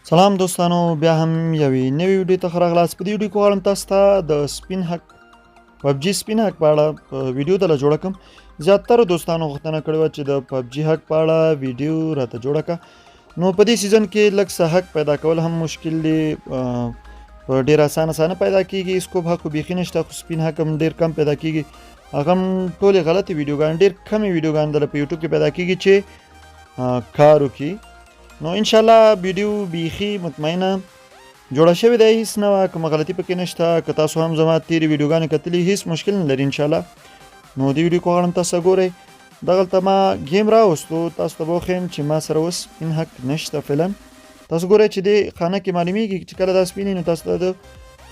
سلام دوستانو، بیا هم یوې نوې ویډیو ته ښه راغلاست. په دې ویډیو کې غواړم تاسو ته د سپین حق پاپجی سپین حق په اړه ویډیو دله جوړه کړم. زیاتره دوستانو غوښتنه کړې وه چې د پاپجي حق په اړه ویډیو راته جوړه کړه. نو په دې سیزن کې لږ څه حق پیدا کول هم مشکل دی، په ډېر اسانه پیدا کېږي. سکوپ حق خو بیخي نشته، خو سپین حق هم ډېر کم پیدا کېږي. هغه هم ټولې غلطې ویډیوګانې، ډېر کمې ویډیوګانې دله په یوټیوب کې پیدا کېږي چې کار وکړي. نو انشاءالله ویډیو بیخي مطمئنه جوړه شوې ده، هیڅ نه وه، کومه غلطي پکې نشته. که تاسو هم زما تېرې ویډیوګانې کتلي هیڅ مشکل نه لري انشاءالله. نو دې ویډیو کې غواړم تاسو ګورئ. دغلته ما گیم راوستو، تاسو ته به وښیم چې ما سره اوس سپین حق نشته فعلا. تاسو ګورئ چې دې خانه کې معلومیږي چې کله دا سپین نو تاسو ته د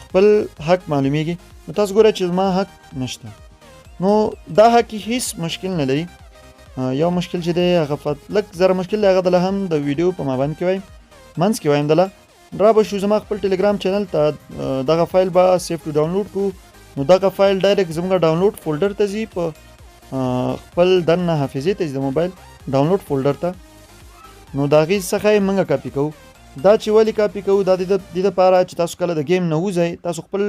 خپل حق معلومیږي. نو تاسو ګورئ چې زما حق نشته. نو دا حق هیڅ مشکل نه لري. یو مشکل چې دی هغه لږ زره مشکل دی، هغه دله هم د ویډیو په مابین کې وایم، منځ کې وایم دله را به شو. زما خپل ټلګرام چینل ته دغه فایل به سیف ټو ډاونلوډ کړو. نو دغه فایل ډایرکټ زموږ ډاونلوډ فولډر ته ځي، په خپل دننه حافظې ته ځي د موبایل ډاونلوډ فولډر ته. نو د هغې څخه یې موږ کاپي کوو. دا چې ولې کاپي کوو، دا د دې دپاره چې تاسو کله د گیم نه وځئ، تاسو خپل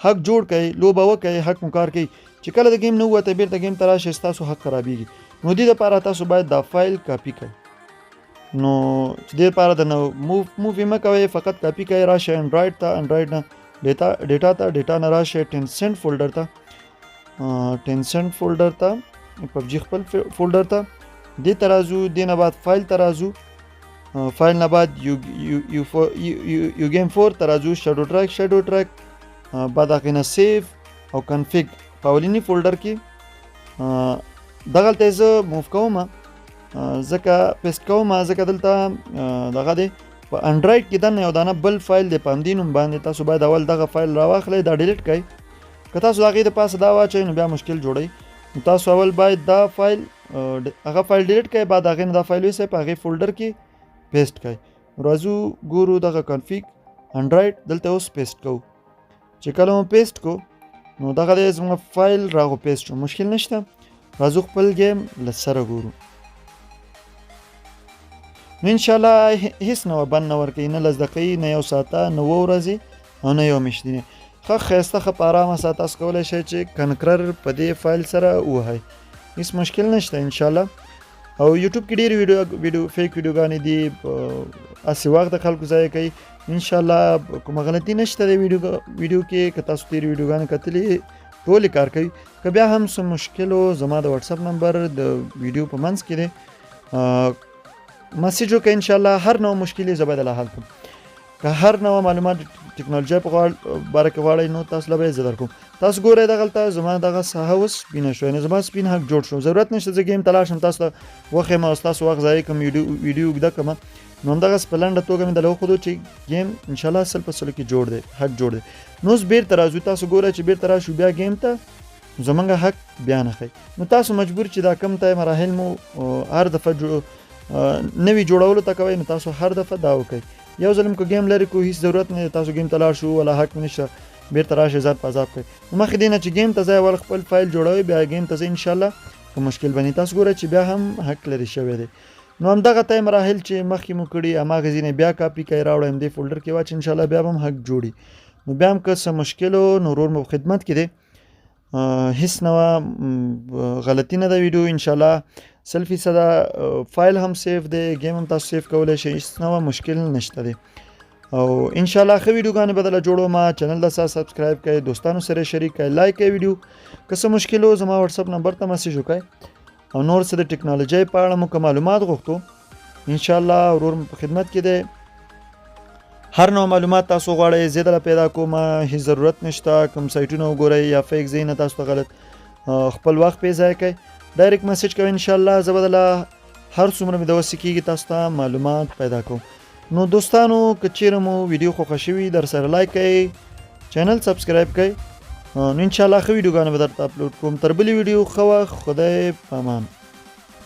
حق جوړ کړئ، لوبه وکړئ، حق مو کار کوي. چې کله د گیم نه ووتئ بیرته گیم ته راشئ، ستاسو حق خرابېږي. نو دې دپاره تاسو باید دا فایل کاپي کړئ. نو چې دې دپاره د موو یې مه کوئ، فقط کاپي کړئ، راشئ انډرایډ ته، انډرایډ نه ډیټا ته، ډیټا نه راشئ ټینسنټ فولډر ته، ټینسنټ فولډر ته، پبجي خپل فولډر ته. دې ته راځو، دې نه بعد فایل ته راځو، فایل نه بعد یو گیم 4 ته راځو، شیډو ټریک بعد هغې نه سیف او کنفیګ په اولیني فولډر کې دغلته یې زه موف کوم، ځکه پیسټ کوم، ځکه دلته دغه دی په انډرایډ کې دننه یو دانه بل فایل دی په همدې نوم باندې. تاسو باید اول دغه فایل راواخلئ، دا ډیلیټ کړئ. که تاسو د هغې د پاسه دا واچئ نو بیا مشکل جوړئ. نو تاسو اول باید دا فایل هغه فایل ډیلیټ کړئ، بعد هغې نه دا فایل ویسئ، په هغې فولډر کې پیسټ کړئ. راځو ګورو دغه کنفیګ انډرایډ دلته اوس پیسټ کوو. چې کله مو پیسټ کو نو دغه دی زموږ فایل راغو پیسټ شو، مشکل نشته. راځو خپل گیم له سره ګورو. نو انشاءالله هیڅ نه بند نه ورکوي، نه 10 دقیقې، نه یو ساعته، نه 2 ورځې او نه یو میاشتنې. ښه ښایسته ښه په ارامه سره تاسو کولی شئ چې کنکرر په دې فایل سره ووهئ، هیڅ مشکل نشته انشاءالله. او یوټیوب کې ډېرې فیک ویډیوګانې دي، هسې وخت د خلکو ضایع کوي. انشاءالله کومه غلطي نشته د ویډیو کې. که تاسو تېرې ویډیوګانې کتلې ټولې کار کوي. که بیا هم څه مشکل و، زما د وټساپ نمبر د ویډیو په منځ کې دی، مسیج وکړئ. انشاءالله هر نوع مشکل یې زه به دله حل کړم. که هر نوع معلومات ټکنالوژۍ په باره کې غواړئ نو تاسو له به یې زه درکوم. تاسو ګورئ دغلته زما دغه ساحه اوس سپینه شوې، نو زما سپین حق جوړ شو. ضرورت نشته زه ګیم ته لاړ شم تاسو ته وښیم او ستاسو وخت ضایع کړم، ویډیو اوږده کړم. نو همدغسې په لنډه توګه مې دله وښودو چې ګیم انشاءالله 100% کې جوړ دی، حق جوړ دی. نو اوس بیرته راځو. تاسو ګورئ چې بیرته راشو بیا ګیم ته، زمونږ حق بیا نه ښایي. نو تاسو مجبور چې دا کم ته مراحل مو هر دفعه نوي جوړولو ته کوئ، نو تاسو هر دفعه دا وکئ. یو ځل که گیم لري کو هیڅ ضرورت نه دی تاسو گیم ته لاړ شو ولا حق مې نشته، بیرته راشئ ځان په عذاب کړئ. نو مخکې دې نه چې گیم ته ځئ اول خپل فایل جوړوئ، بیا گیم ته ځئ، انشاءالله که مشکل بني. تاسو ګورئ چې بیا هم حق لرې شوی دی. نو همدغه ته مراحل چې مخکې مو کړي هماغې ځینې بیا کاپي کړئ، راوړئ همدې فولډر کې واچئ، انشاءالله بیا به هم حق جوړي. نو بیا هم که څه مشکل و نو ورور مو په خدمت کې دی، هیڅ نوع غلطي نه ده. ویډیو انشاءالله 100% فایل هم سیف دی، گیم هم تاسو سیف کولی شئ، هیڅ نوع مشکل نشته دی. او انشاءالله ښه ویډیوګانې به دله جوړوم. چینل له سره سبسکرایب کړئ، دوستانو سره شریک کړئ، لایک کړئ ویډیو. که څه مشکل و زما وټساپ نمبر ته مسیج وکړئ. او نور څه د ټکنالوژۍ په اړه مو که معلومات غوښتو، انشاءالله ورور مو په خدمت کې دی. هر نوع معلومات تاسو غواړئ زه دله پیدا کوم، هیڅ ضرورت نشته. کوم سایټونه وګورئ یا فیک ځایونه تاسو ته غلط خپل وخت پې ضایع کوئ، ډایرکټ مسیج کوئ، انشاءالله زه به دله هر څومره مې د وسې کېږي تاسو ته معلومات پیدا کوم. نو دوستانو که چیرې مو ویډیو خوښه شوي در سره لایک کړئ، چینل سبسکرایب کړئ. نو انشاءالله ښه ویډیوګانې به درته اپلوډ کوم. تر بلې ویډیو ښه وخت، خدای په امان.